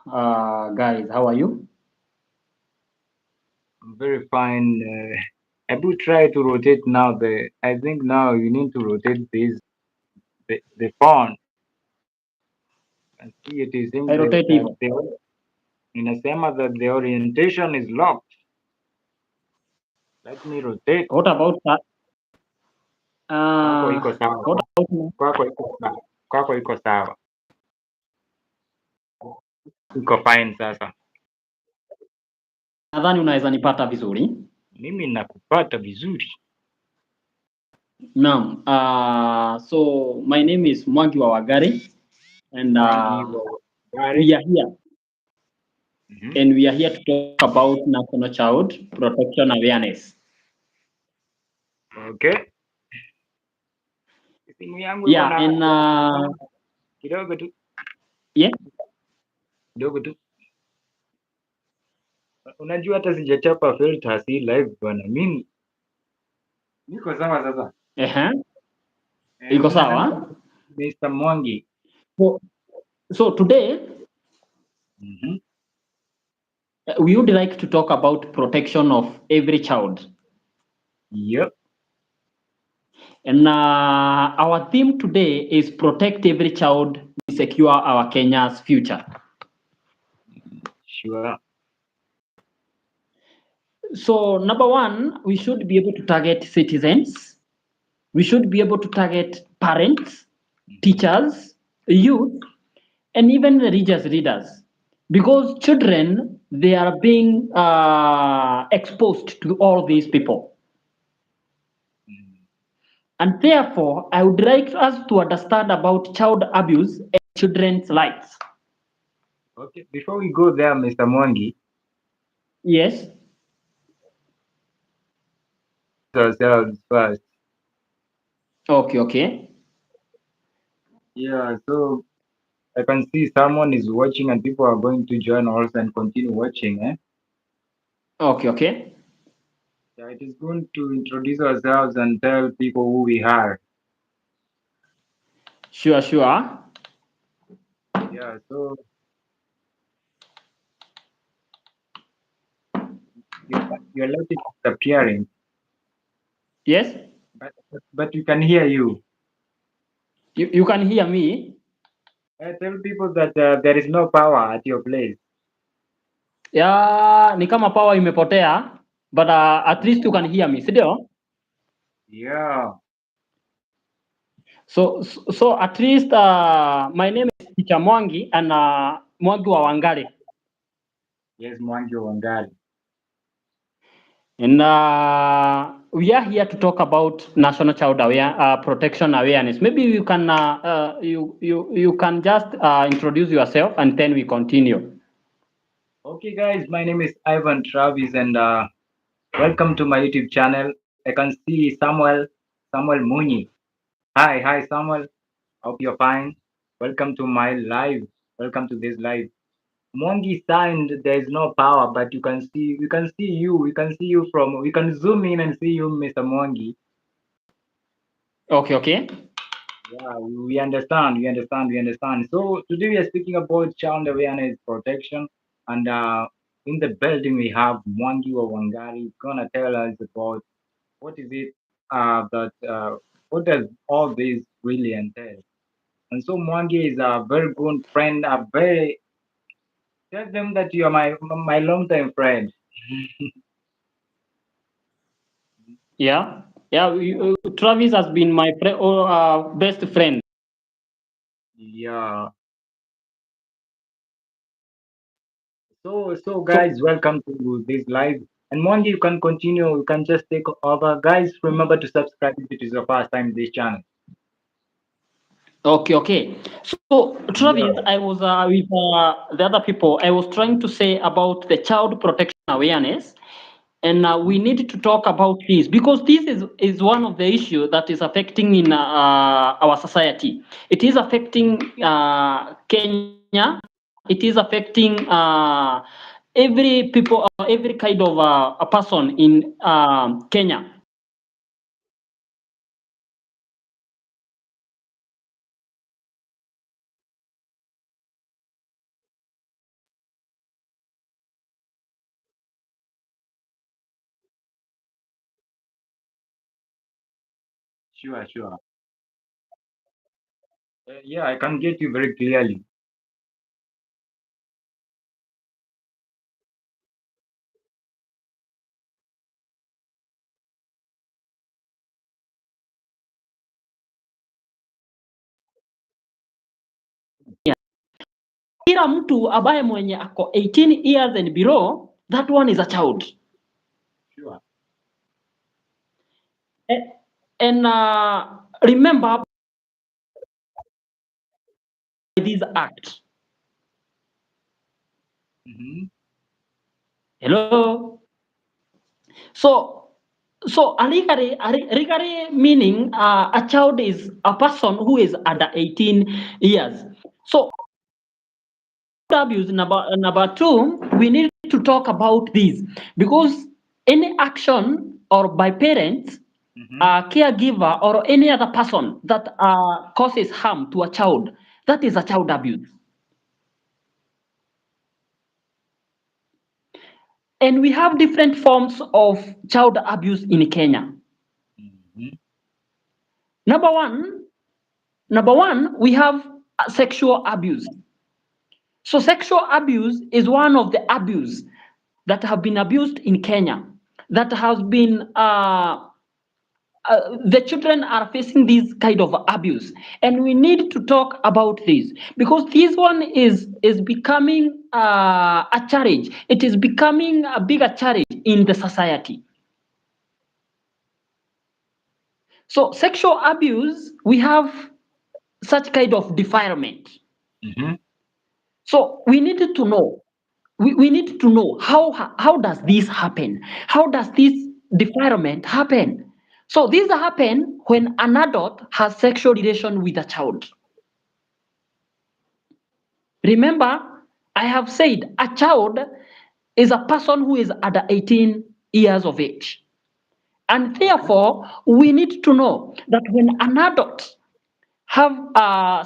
guys. How are you? I'm very fine. I will try to rotate now. I think now you need to rotate the phone and see it is in I rotate that hivyo. in a sema that the orientation is locked. Let me rotate. What about that? Kwako iko sawa. What about Kwako iko sawa. Kwako iko sawa. Iko fine sasa. nadhani unaweza nipata vizuri. Mimi nakupata vizuri. Naam. So my name is Mwangi wa Wangari, and Mwangi wa Wangari. we are here. Mhm. And we are here to talk about National Child Protection Awareness. Okay. Simu yangu iko Yeah, na and kidogo tu. yeah. Kidogo tu. Unajua hata sijachapa filter si live bwana. Mimi niko sawa sasa. Iko Unasema sawa. Mr. Mwangi. So, so today Mhm. we would like to talk about protection of every child. Yep. And our theme today is protect every child, we secure our Kenya's future. Sure. So number one, we should be able to target citizens. We should be able to target parents, teachers, youth, and even religious leaders. Because children, they are being exposed to all these people. And therefore, I would like us to understand about child abuse and children's rights. Okay. Before we go there, Mr. Mwangi, Yes. ourselves first. Okay, okay. Yeah. So I can see someone is watching and people are going to join also and continue watching. Okay, okay. Yeah. It is going to introduce ourselves and tell people who we are. Sure, sure. Yeah. So your your light is disappearing, Yes. but we can hear you. You can hear me. Tell people that there is no power at your place. Ya, ni kama power imepotea, but at least you can hear me, si ndio? Yeah. So at least my name is Teacher Mwangi and Mwangi wa Wangari. Yes, Mwangi Wangari. And we are here to talk about national child protection awareness. Maybe you can you can just introduce yourself and then we continue. Okay, guys, my name is Ivan Travis, and welcome to my YouTube channel. I can see Samuel Muni. Hi, Samuel. Hope you're fine. Welcome to my live. Welcome to this live. Mwangi signed. There is no power, but we can see you. We can see you from. We can zoom in and see you, Mr. Mwangi. Okay, okay. Yeah, we understand. We understand. We understand. So today we are speaking about child awareness protection, and in the building we have Mwangi or Wangari gonna tell us about what is it that what does all this really entail. And so Mwangi is a very good friend. A very tell them that you are my longtime friend. Yeah, yeah. Travis has been my best friend. Yeah. So So guys, welcome to this live. And Monday, you can continue. You can just take over. Guys, remember to subscribe if it is your first time this channel. okay, okay. So Travis, Yeah. I was with the other people. I was trying to say about the child protection awareness, and we need to talk about this because this is one of the issues that is affecting in our society. It is affecting Kenya. It is affecting every people, every kind of a person in Kenya. Sure, sure. Yeah, I can get you very clearly. Kila mtu ambaye mwenye ako 18 years and below, that one is a child. Sure. And remember this act. Mm-hmm. Hello. So, legally meaning a child is a person who is under 18 years. So, abuse number two, we need to talk about this because any action or by parents, Mm-hmm. caregiver, or any other person that causes harm to a child, that is a child abuse. And we have different forms of child abuse in Kenya. Mm-hmm. Number one, we have sexual abuse. So sexual abuse is one of the abuse that have been abused in Kenya. That has been the children are facing this kind of abuse, and we need to talk about this because this one is becoming a challenge. It is becoming a bigger challenge in the society. So sexual abuse, we have such kind of defilement. Mm-hmm. So we needed to know. We need to know how does this happen? How does this defilement happen? So this happen when an adult has sexual relation with a child. Remember, I have said a child is a person who is under 18 years of age. And Okay. therefore, we need to know that when an adult have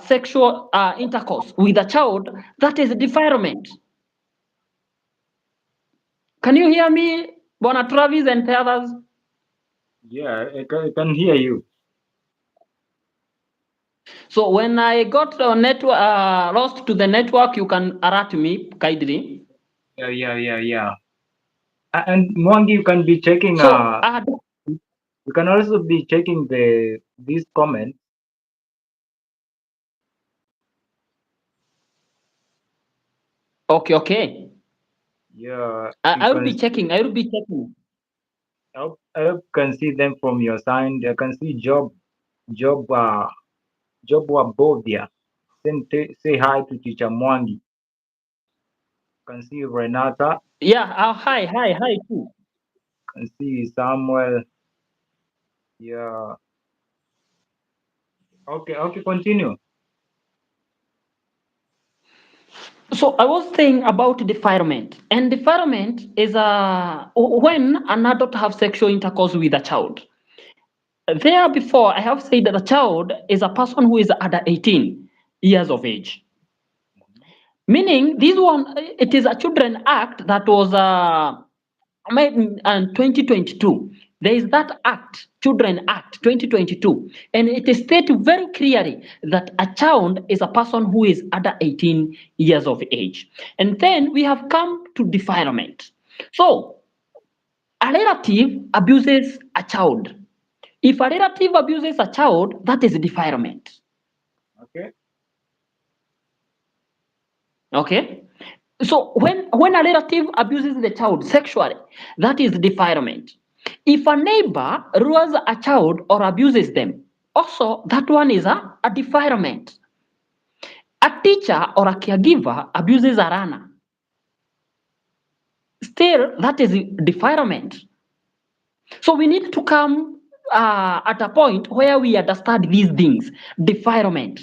sexual intercourse with a child, that is defilement. Can you hear me, Bona Travis and the others? Yeah, I can hear you. So when I got lost to the network, you can alert me kindly. Yeah, yeah, yeah, yeah. And Mwangi, you can be checking. So You can also be checking these comments. okay, okay. Yeah, you I will can. be checking. I will be checking. I hope you can see them from your side. I can see Job, Job Wabodia. Say hi to Teacher Mwangi. Can see Renata. Yeah. Hi, hi, hi too. Can see Samuel. Yeah. Okay, okay, continue. So I was saying about defilement, and defilement is when an adult have sexual intercourse with a child. There before, I have said that a child is a person who is under 18 years of age. Meaning, this one, it is a children act that was made in 2022. There is that act, Children Act 2022, and it states very clearly that a child is a person who is under 18 years of age. And then we have come to defilement. So, a relative abuses a child. If a relative abuses a child, that is defilement. Okay. Okay? So when a relative abuses the child sexually, that is defilement. If a neighbor lures a child or abuses them, also that one is a defilement. A teacher or a caregiver abuses a runner, still that is defilement. So we need to come at a point where we understand these things. Defilement.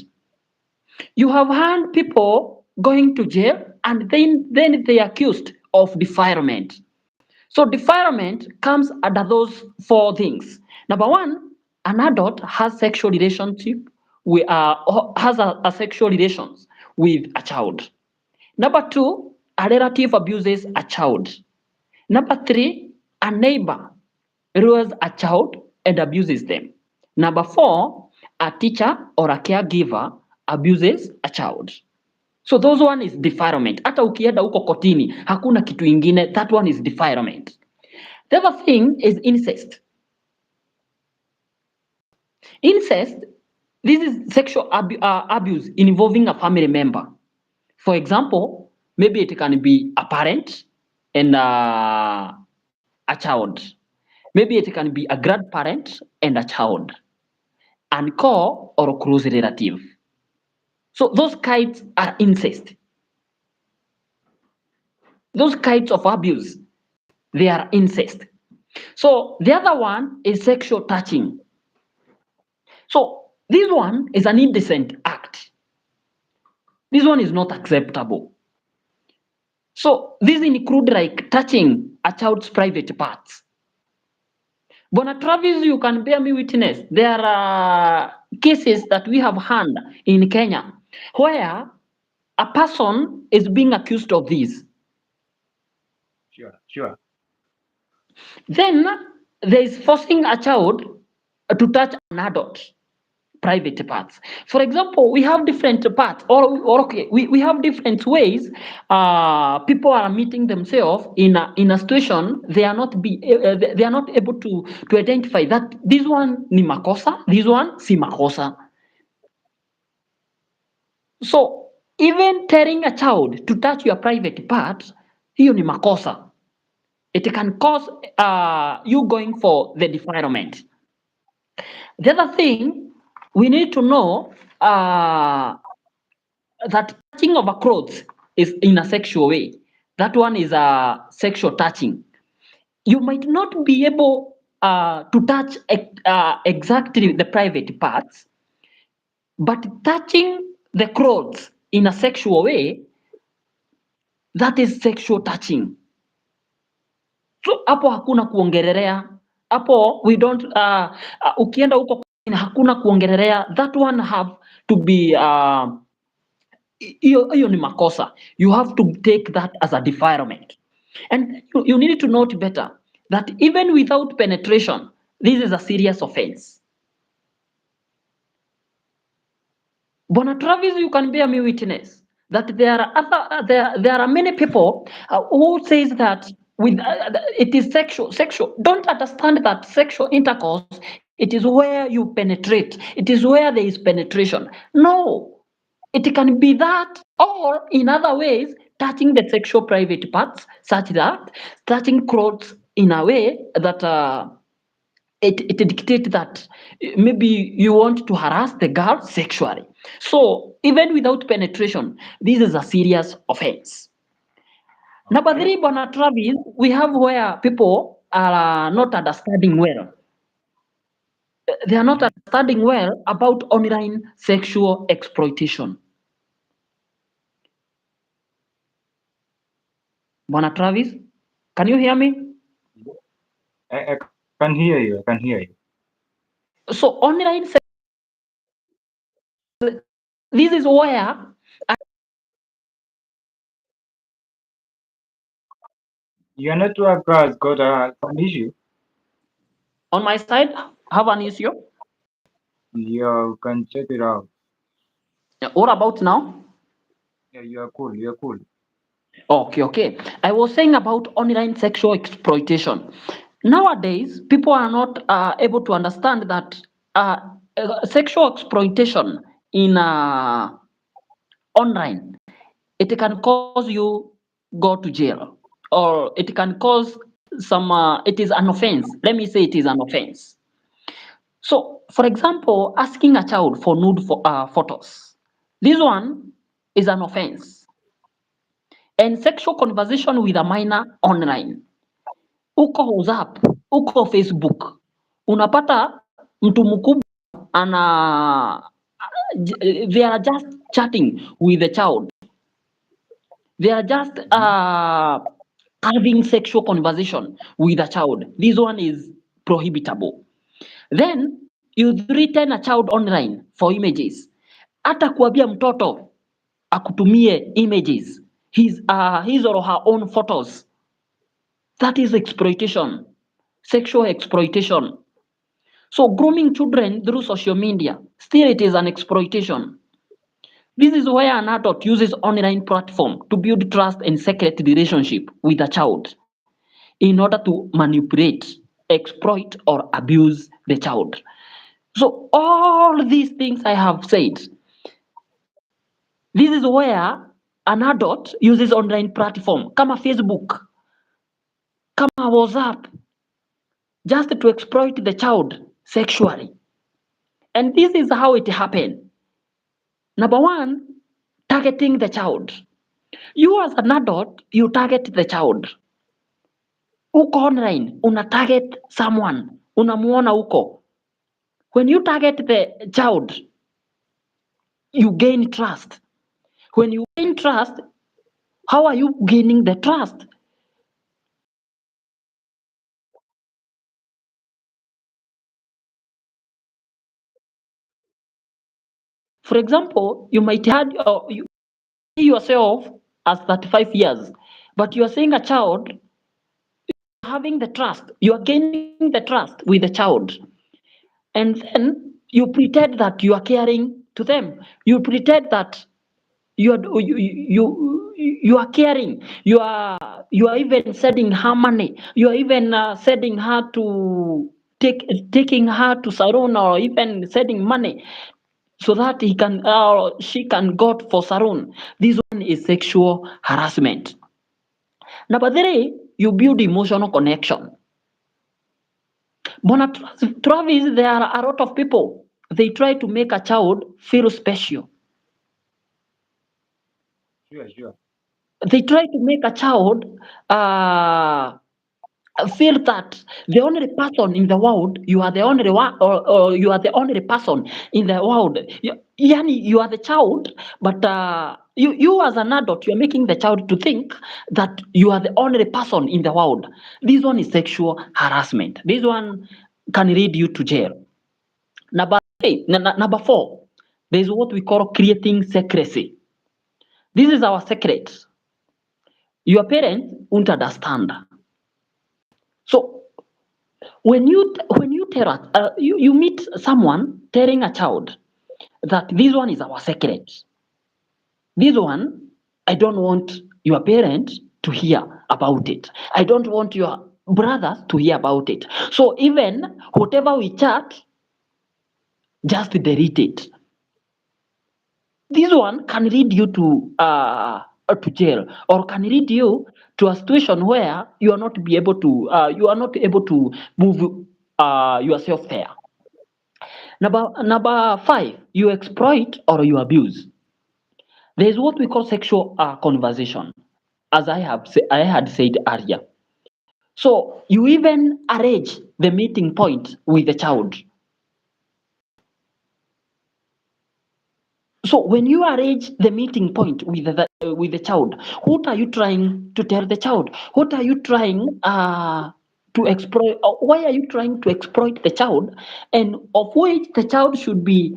You have had people going to jail and then they are accused of defilement. So defilement comes under those four things. Number one, an adult has sexual relationship with has a sexual relations with a child. Number two, a relative abuses a child. Number three, a neighbor lures a child and abuses them. Number 4, a teacher or a caregiver abuses a child. So those one is defilement. Hata ukienda huko kotini, hakuna kitu ingine, that one is defilement. The other thing is incest. Incest, this is sexual abuse involving a family member. For example, maybe it can be a parent and a child. Maybe it can be a grandparent and a child, and co or close relative. So those kinds are incest. Those kinds of abuse, they are incest. So the other one is sexual touching. So this one is an indecent act. This one is not acceptable. So these include like touching a child's private parts. Bona Travis, you can bear me witness. There are cases that we have had in Kenya where a person is being accused of this. Sure. Then there is forcing a child to touch an adult private parts. For example, we have different parts, or okay, we have different ways people are meeting themselves in a situation they are not able to identify that this one ni makosa, this one si makosa. So even telling a child to touch your private parts, hiyo ni makosa. It can cause you going for the defilement. The other thing we need to know that touching of a clothes is in a sexual way. That one is a sexual touching. You might not be able to touch exactly the private parts, but touching the clothes in a sexual way, that is sexual touching. So hapo hakuna kuongelelea. Hapo we don't ukienda huko hakuna kuongelelea. That one have to be hiyo ni makosa. You have to take that as a defilement. And you need to note better that even without penetration, this is a serious offense. Bona Travis, you can bear me witness that there are there are many people who says that with it is sexual. Don't understand that sexual intercourse, it is where you penetrate. It is where there is penetration. No, it can be that, or in other ways, touching the sexual private parts, such that touching clothes in a way that it dictates that maybe you want to harass the girl sexually. So even without penetration, this is a serious offense. Number Okay. 3, Bwana Travis, we have where people are not understanding well. They are not Mhm. understanding well about online sexual exploitation. Bwana Travis, can you hear me? I can hear you. I can hear you. So online this is where Your network has got some issue. on my side have an issue. You can check it out. What about now? Yeah, you are cool. You are cool. Okay. I was saying about online sexual exploitation. Nowadays, people are not able to understand that sexual exploitation in online, it can cause you go to jail, or it can cause some. It is an offense. Let me say it is an offense. So, for example, asking a child for nude photos, this one is an offense. And sexual conversation with a minor online, uko WhatsApp, uko Facebook, unapata mtu mkubwa ana they are just chatting with the child. They are just Mhm. having sexual conversation with a child. This one is prohibitable. Then you threaten a child online for images. Hata kuambia mtoto akutumie images, his or her own photos. That is exploitation, sexual exploitation. So grooming children through social media, still it is an exploitation. This is where an adult uses online platform to build trust and secret relationship with a child in order to manipulate, exploit, or abuse the child. So all these things I have said, this is where an adult uses online platform kama Facebook, kama WhatsApp, just to exploit the child sexually. And this is how it happened. Number one, targeting the child. You as an adult, you target the child. Uko online, una target someone, unamuona uko. When you target the child, you gain trust. When you gain trust, how are you gaining the trust? For example, you might have you see yourself as 35 years, but you are seeing a child having the trust. You are gaining the trust with the child, and then you pretend that you are caring to them. You pretend that you are caring. You are even sending her money. You are even sending her to taking her to salon, or even sending money so that he can she can go for salon. This one is sexual harassment. Number three, you build emotional connection. Bona Travis, there are a lot of people. They try to make a child feel special. Sure, sure. They try to make a child uh, feel that the only person in the world, you are the only one, or you are the only person in the world. Yani, you are the child, but you as an adult, you are making the child to think that you are the only person in the world. This one is sexual harassment. This one can lead you to jail. Number four, there is what we call creating secrecy. This is our secret. Your parents won't understand. So when you tell us, you meet someone telling a child that this one is our secret. This one, I don't want your parents to hear about it. I don't want your brothers to hear about it. So even whatever we chat, just delete it. This one can lead you to jail, or can lead you to a situation where you are not able to move yourself there. Number five, you exploit or you abuse. There is what we call sexual conversation, as I had said earlier. So you even arrange the meeting point with the child. So when you arrange the meeting point with the child, what are you trying to tell the child? What are you trying to exploit? Why are you trying to exploit the child? And of which the child should be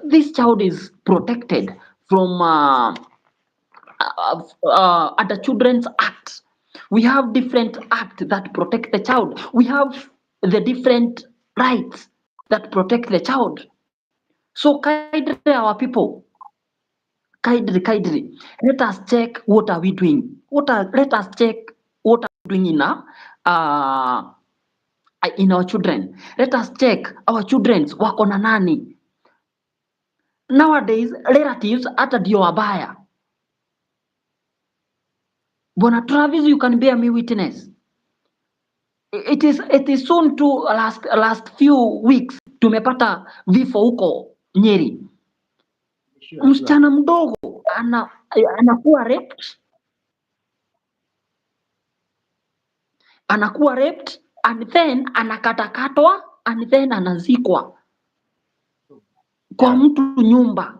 this child is protected from at the Children's Act. We have different acts that protect the child. We have the different rights that protect the child. So kindly our people, kindly, let us check what are we doing. Let us check what are we doing uh, in our children. Let us check our children's wako na nani. Nowadays relatives hata ndio wabaya. Bwana Travis, you can bear me witness. It is soon to last few weeks tumepata vifo huko Nyeri. Sure, sure. Msichana mdogo anakuwa raped and then anakatakatwa and then anazikwa kwa Yeah. mtu nyumba.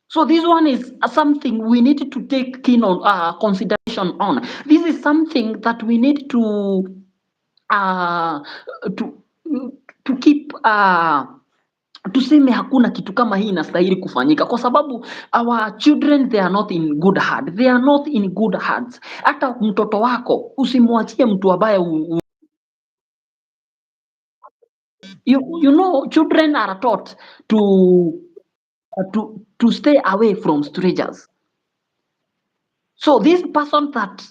So this one is something we need to take keen on consideration on. This is something that we need uh, to to keep tuseme hakuna kitu kama hii inastahili kufanyika kwa sababu our children they are not in good hands. They are not in good hands. Hata mtoto wako usimwachie mtu ambaye You know, children are taught to stay away from strangers. So this person that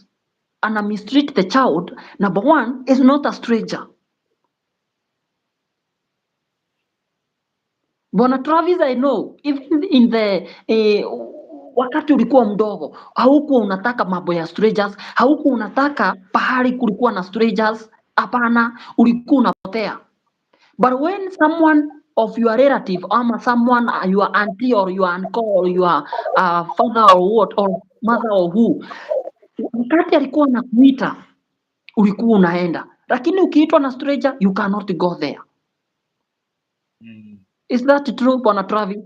mistreat the child, number one, is not a stranger. Bwana Travis, I know even in the wakati ulikuwa mdogo haukuwa unataka mambo ya strangers, haukuwa unataka pahali kulikuwa na strangers. Hapana, ulikuwa unapotea. But when someone of your relative ama someone your auntie or your uncle or your father or what or mother or who, wakati alikuwa anakuita ulikuwa unaenda, lakini ukiitwa na stranger you cannot go there. Is that true, Bwana Travis?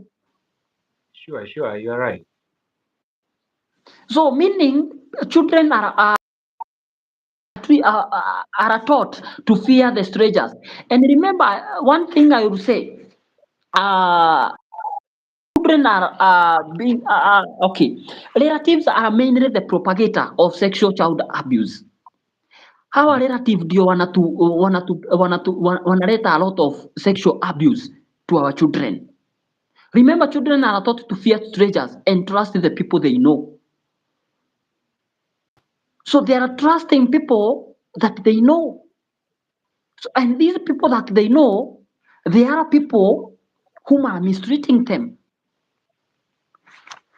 Sure, you're right. So meaning children are taught to fear the strangers. And remember, one thing I will say, children are being okay. Relatives are mainly the propagator of sexual child abuse. Hawa relative ndio wanaleta a lot of sexual abuse to our children. Remember, children are taught to fear strangers and trust the people they know. So they are trusting people that they know. So, and these people that they know, they are people whom are mistreating them.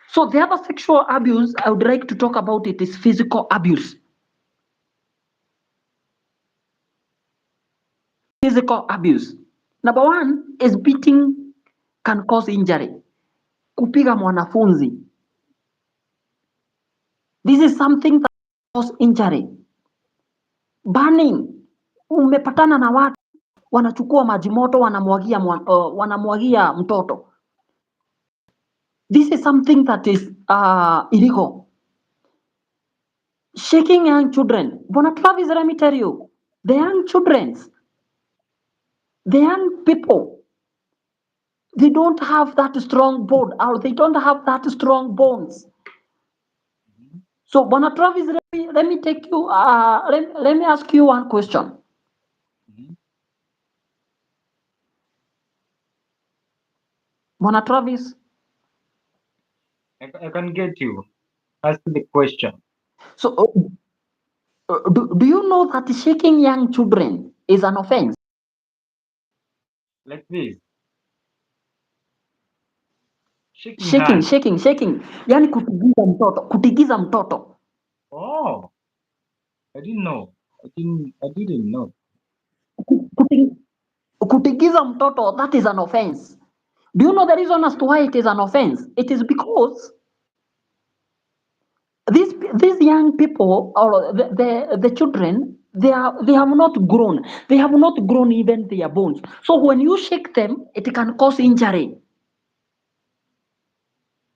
So the other sexual abuse I would like to talk about it is physical abuse. Physical abuse. Number one is beating can cause injury. Kupiga mwanafunzi. This is something that cause injury. Burning. Umepatana na watu wanachukua maji moto wanamwagia mtoto. This is something that is illegal. Shaking young children. Bwana Travis, let me tell you, the young children, the young people, they don't have that strong bond or they don't have that strong bonds. So, Bwana Travis, let me take you, let me ask you one question. Bwana Travis? I can get you. Ask the question. So, do you know that shaking young children is an offense? Like this. Shaking. Yani kutigiza mtoto. Oh, I didn't know. I didn't know. Kutigiza mtoto, that is an offense. Do you know the reason as to why it is an offense? It is because these young people or the children, they have not grown. They have not grown even their bones. So when you shake them, it can cause injury.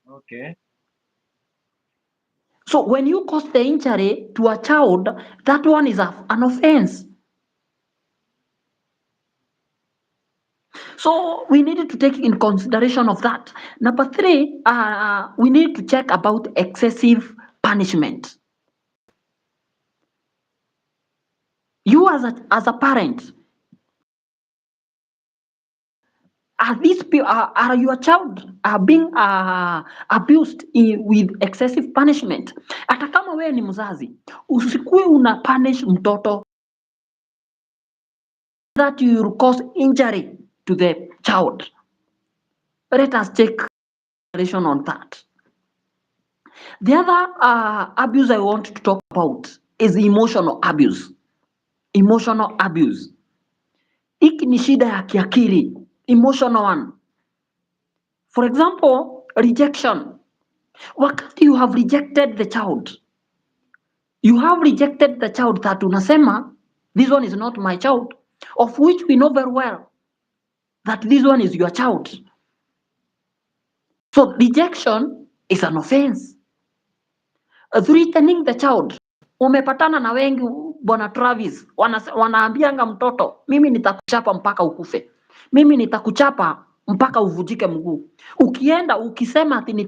Okay. So when you cause the injury to a child, that one is an offense. So we needed to take in consideration of that. Number three, we need to check about excessive punishment. You as a parent, are your child being abused with excessive punishment? Hata kama wewe ni mzazi, usikue una punish mtoto that you will cause injury to the child. Let us take consideration on that. The other abuse I want to talk about is emotional abuse. Emotional abuse. Hiki ni shida ya kiakili. Emotional one. For example, rejection. Wakati you have rejected the child, you have rejected the child that unasema, this one is not my child, of which we know very well that this one is your child. So rejection is an offense. Threatening the child. Umepatana na wengi Bwana Travis, wanaambianga mtoto, mimi nitakuchapa mpaka ukufe, mimi nitakuchapa mpaka uvujike mguu. Ukienda ukisema ati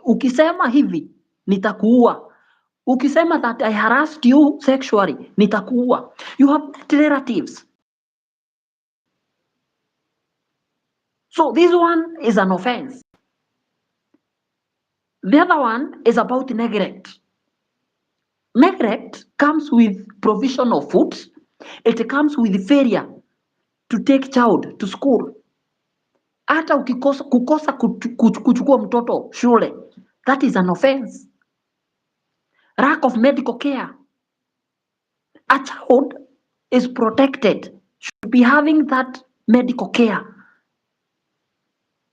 ukisema hivi nitakuua, ukisema that I harassed you sexually nitakuua. You have relatives. So this one is an offense. The other one is about neglect. Neglect comes with provision of food. It comes with failure to take child to school. Hata kukosa kuchukua mtoto shule, that is an offense. Lack of medical care. A child is protected, should be having that medical care.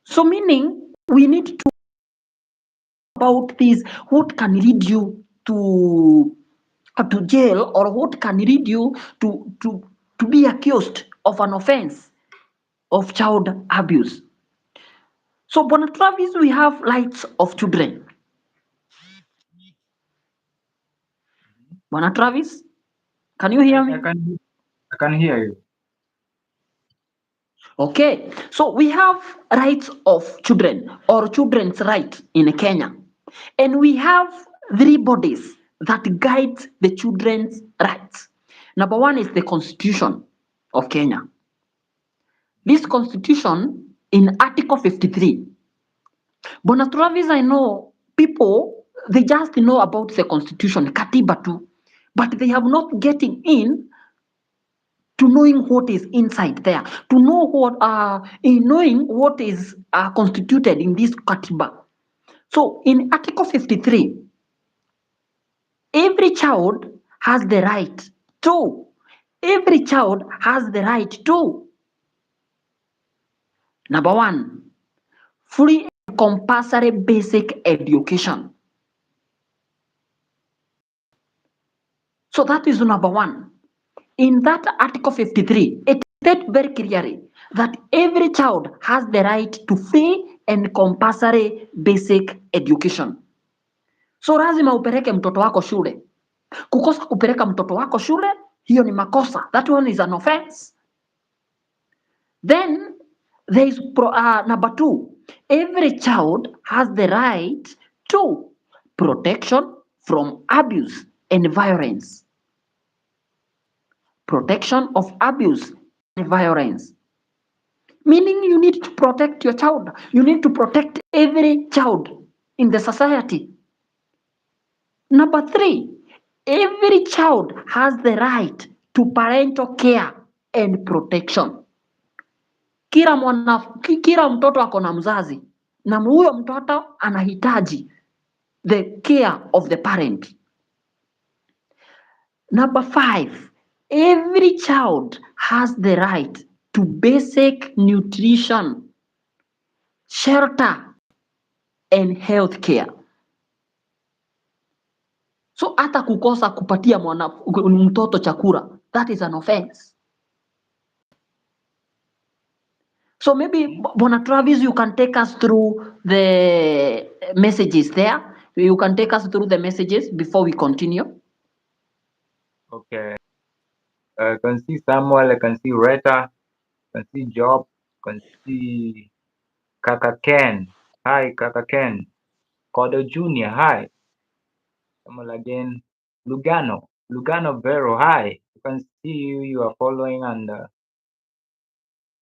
So meaning we need to about this, what can lead you to jail, or what can lead you to be accused of an offense of child abuse. So Bona Travis, we have rights of children. Bona Travis, can you hear me? I can hear you. Okay, so we have rights of children or children's right in Kenya, and we have three bodies that guide the children's rights. Number one is the Constitution of Kenya. This Constitution in Article 53. Bona Travis, I know people, they just know about the Constitution, Katiba too, but they have not getting in to knowing what is inside there, to know what in knowing what is constituted in this katiba. So in Article 53, every child has the right to. Every child has the right to. Number one, free and compulsory basic education. So that is number one. In that Article 53, it states very clearly that every child has the right to free and compulsory basic education. So lazima upeleke mtoto wako shule. Kukosa kupeleka mtoto wako shule, hiyo ni makosa. That one is an offense. Then there is number two. Every child has the right to protection from abuse and violence. Protection of abuse and violence. Meaning you need to protect your child. You need to protect every child in the society. Number three, every child has the right to parental care and protection. Kila mtoto ako na mzazi na huyo mtoto anahitaji the care of the parent. Number five, every child has the right to basic nutrition, shelter, and health care. So hata kukosa kupatia mtoto chakula, that is an offense. So maybe Bona Travis, you can take us through the messages there. You can take us through the messages before we continue. Okay. I can see Samuel, I can see Retta, I can see Job, I can see Kaka Ken. Hi, Kaka Ken. Kodo Jr. Hi. Samuel again. Lugano. Lugano Vero. Hi. You can see you. You are following, and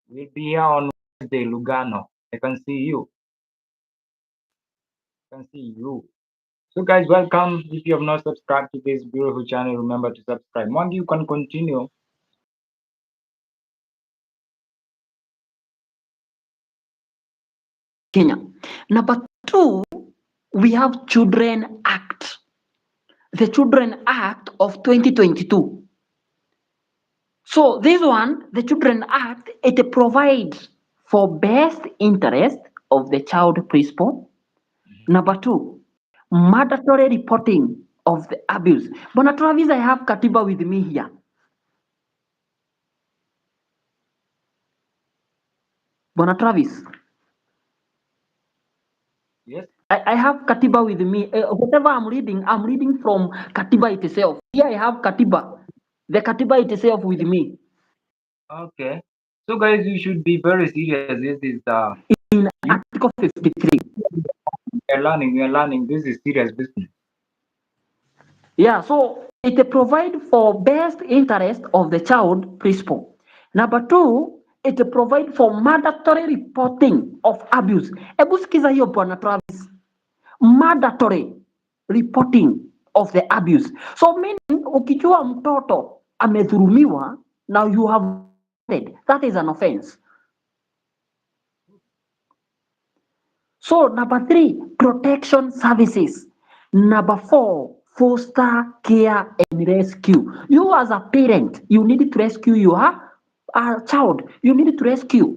we'll be here on Wednesday. Lugano. I can see you. I can see you. So, guys, welcome. If you have not subscribed to this beautiful channel, remember to subscribe. Mwangi, you can continue. Kenya. Number two, we have Children Act. The Children Act of 2022. So this one, the Children Act, it provides for best interest of the child principal. Number two, mandatory reporting of the abuse. Bona Travis, I have Katiba with me here. Bona Travis. Yes. I have Katiba with me. Whatever I'm reading from Katiba itself. Here I have Katiba, the Katiba itself with me. Okay. So, guys, you should be very serious. This is in Article 53. You're learning. You're learning. This is serious business. Yeah, so it provide for best interest of the child principal. Number two, it provide for mandatory reporting of abuse. Hebu sikiza hiyo bwana Travis, mandatory reporting of the abuse. So meaning ukijua mtoto amedhulumiwa, now you have reported, that is an offense. So number 3, protection services. Number 4, foster care and rescue. You as a parent, you need to rescue your child. You need to rescue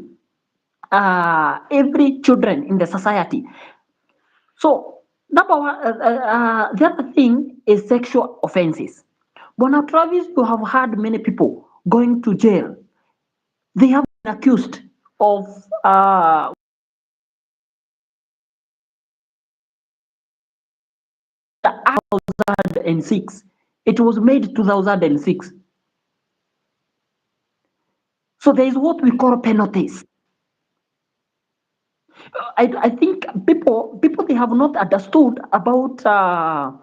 every children in the society. So number one, the other thing is sexual offenses. Bwana Travis, you have had many people going to jail. They have been accused of 2006. It was made 2006. So there is what we call penalties. I think people they have not understood about how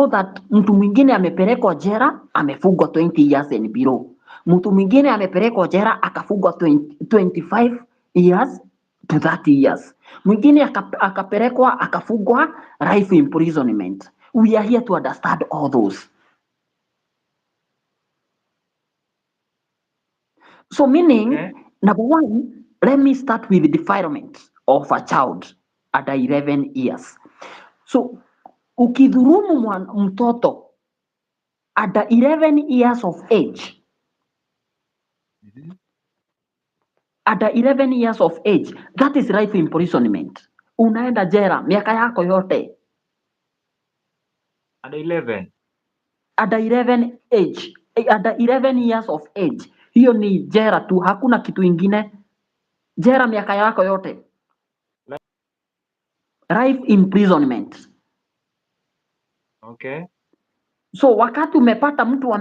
that mtu mwingine amepelekwa jera amefungwa 20 years and below, mtu mwingine amepelekwa jera akafungwa 25 years to 30 years, mwingine akapelekwa akafungwa life imprisonment. We are here to understand all those. So meaning, number one, let me start with the defilement of a child at 11 years. So ukidhurumu mtoto at 11 years of age, at 11 years of age, that is life imprisonment. Unaenda jera miaka yako yote. At 11. At 11 age, at 11 years of age, hiyo ni jera tu, hakuna kitu ingine. Jera miaka yako yote. Life imprisonment. Okay. So wakati umepata mtu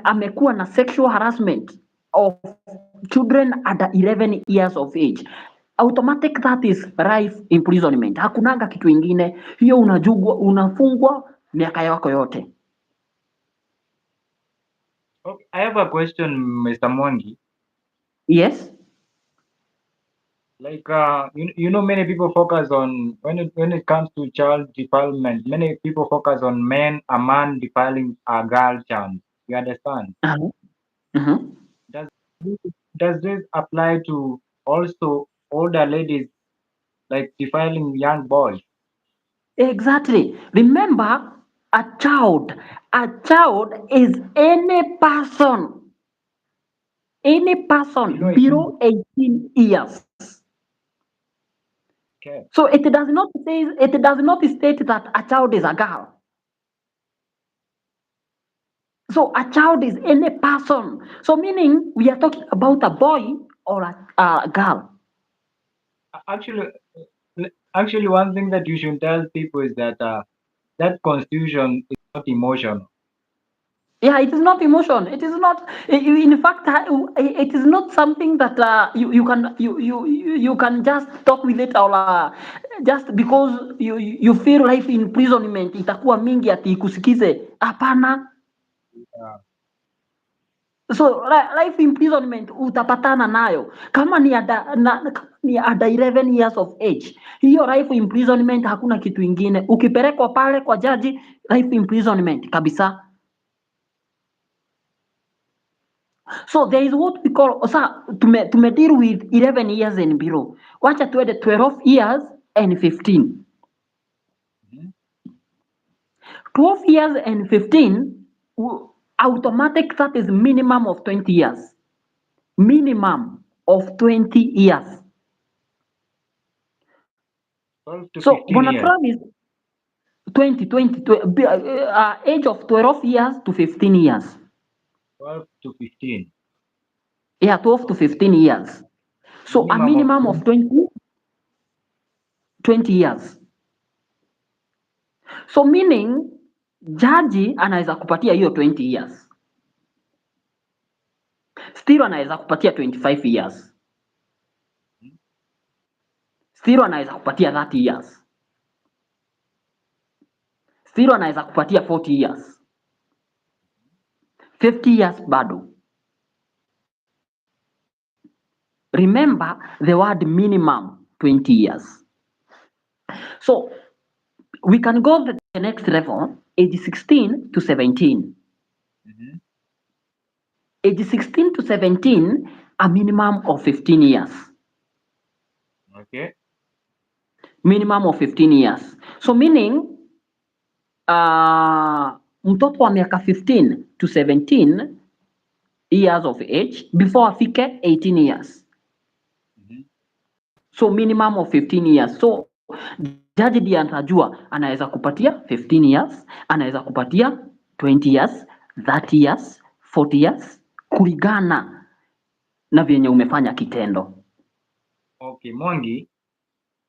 amekuwa na sexual harassment of children at 11 years of age, automatic that is life imprisonment. Hakunanga kitu ingine, hiyo unafungwa miaka yako yote. Okay. I have a question, Mr. Mwangi. Yes. Like many people focus on when it comes to child defilement. Many people focus on a man defiling a girl child. You understand? Uh-huh. Uh-huh. Does does this apply to also older ladies like defiling young boys? Exactly. Remember, a child is any person below 18 years. Okay. So it does not state that a child is a girl. So a child is any person. So meaning we are talking about a boy or a girl. Actually, one thing that you should tell people is that that constitution is not emotional. Yeah, it is not emotion. It is not. In fact, it is not something that you can just talk with it or just because you feel life imprisonment itakuwa mingi ati ikusikize. Hapana. Yeah. So life imprisonment utapatana nayo kama ni ada 11 years of age, hiyo life imprisonment, hakuna kitu ingine. Ukipelekwa pale kwa jaji, life imprisonment kabisa. So there is what we call to deal with 11 years and below. Wacha tuende 12 years and 15. 12 years and 15 automatic, that is minimum of 20 years. Minimum of 20 years. 12 to So 15 years. Travis, age of 12 years to 15 years. 12 to 15. Yeah, 12 to 15 years. So a minimum of 20 years. So meaning jaji anaweza kupatia hiyo 20 years. Still anaweza kupatia 25 years. Still anaweza kupatia 30 years. Still anaweza kupatia 40 years. 50 years bado. Remember the word minimum 20 years. So we can go to the next level, age 16 to 17. Mm-hmm. Age 16 to 17, a minimum of 15 years. Okay. Minimum of 15 years. So meaning mtoto wa miaka 15 to 17 years of age before afike 18 years. Mm-hmm. So minimum of 15 years. So jaji ndiye anajua anaweza kupatia 15 years, anaweza kupatia 20 years, 30 years, 40 years kulingana na vyenye umefanya kitendo. Okay, Mwangi,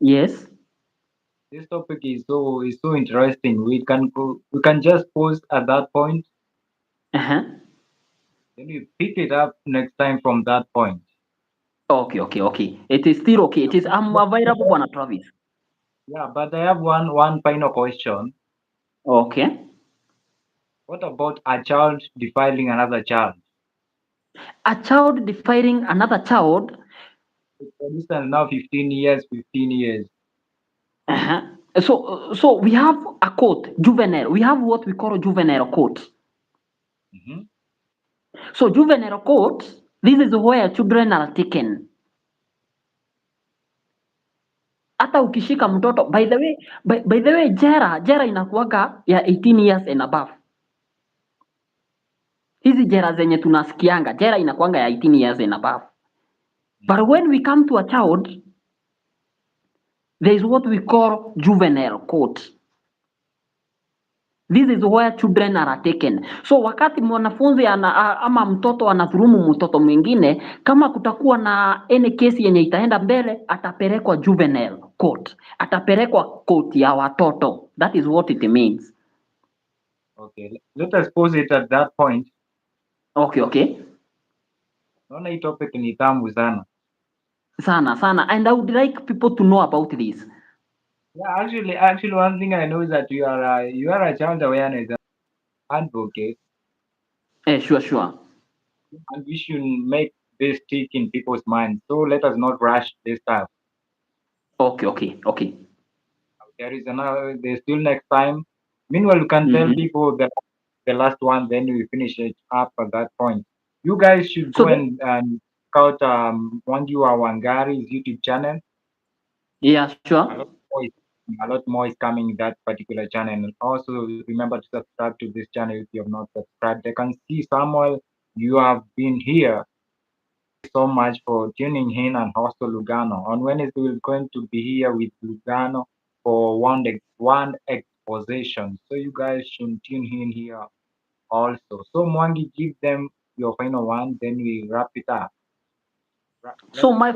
Yes. this topic is so interesting. We can just pause at that point, Uh-huh. then we pick it up next time from that point. Okay. It is still okay. It is I'm available, Bwana Travis. Yeah, but I have one final question. Okay. What about a child defiling another child? A child defiling another child. For instance, now 15 years, 15 years. Uh-huh. So we have a court, juvenile. We have what we call a juvenile court. Mm-hmm. So juvenile court, this is where children are taken. Hata ukishika mtoto, by the way, jera inakuwaga ya 18 years and above. Hizi jera zenye tunasikianga, jera inakuanga ya 18 years and above. But when we come to a child, there is what we call juvenile court. This is where children are taken. So wakati mwanafunzi ama mtoto anadhulumu mtoto mwingine, kama kutakuwa na any case yenye itaenda mbele, atapelekwa juvenile court, atapelekwa court ya watoto. That is what it means. Okay, let us pause it at that point. Okay. Naona hii topic ni tamu sana. Sana. And I would like people to know about this. Yeah, actually, one thing I know is that you are a child awareness advocate, Sure. and we should make this stick in people's minds. So let us not rush this stuff. Okay. There's still next time. Meanwhile, you can tell Mm-hmm. people the last one, then we finish it up at that point. You guys should So go and check out Mwangi wa Wangari's YouTube channel. yeah, A sure. lot more is, a lot more is coming in that particular channel. And also remember to subscribe to this channel if you have not subscribed. I can see Samuel, you have been here so much for tuning in, and also Lugano. On Wednesday, we're going to be here with Lugano for one exposition. So you guys should tune in here also. So Mwangi, give them your final one, then we wrap it up. So Let's wrap.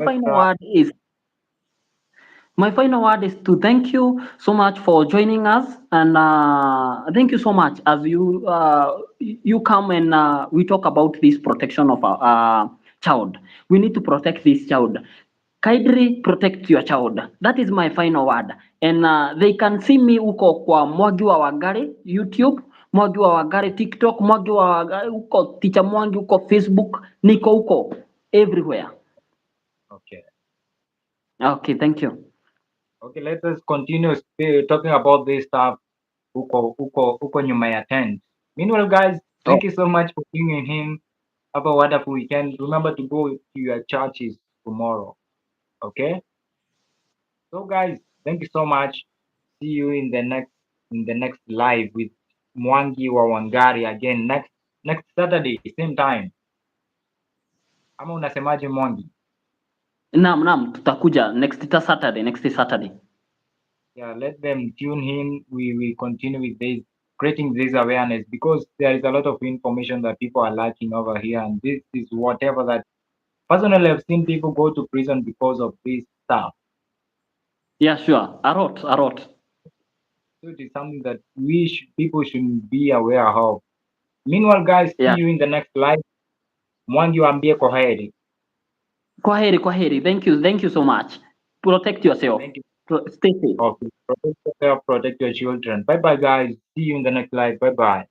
my final word is to thank you so much for joining us, and thank you so much as you come and we talk about this protection of our child. We need to protect this child. Kindly protect your child. That is my final word. And they can see me huko kwa Mwangi wa Wangari YouTube, Mwangi wa Wangari TikTok, Mwangi wa Wangari huko Teacher Mwangi huko Facebook, niko huko everywhere. Okay. Okay, thank you. Okay, let us continue talking about this stuff uko nyuma ya tent. Meanwhile, guys, Oh, thank you so much for tuning in. Have a wonderful weekend. Remember to go to your churches tomorrow. Okay? So guys, thank you so much. See you in the next live with Mwangi wa Wangari again next Saturday, same time. Ama unasemaje Mwangi? naam, tutakuja next Saturday. Yeah, let them tune in. We continue with this, creating this awareness, because there is a lot of information that people are lacking over here, and this is whatever that personally I've seen people go to prison because of this stuff. Yeah, sure. A lot. So it is something that people should be aware of. Meanwhile, guys, see Yeah. you in the next live. Mwangi waambie kwa heri. Kwaheri. Thank you so much. Protect yourself. Thank you. Stay safe. Okay. Protect yourself, protect your children. Bye bye, guys. See you in the next live. Bye bye.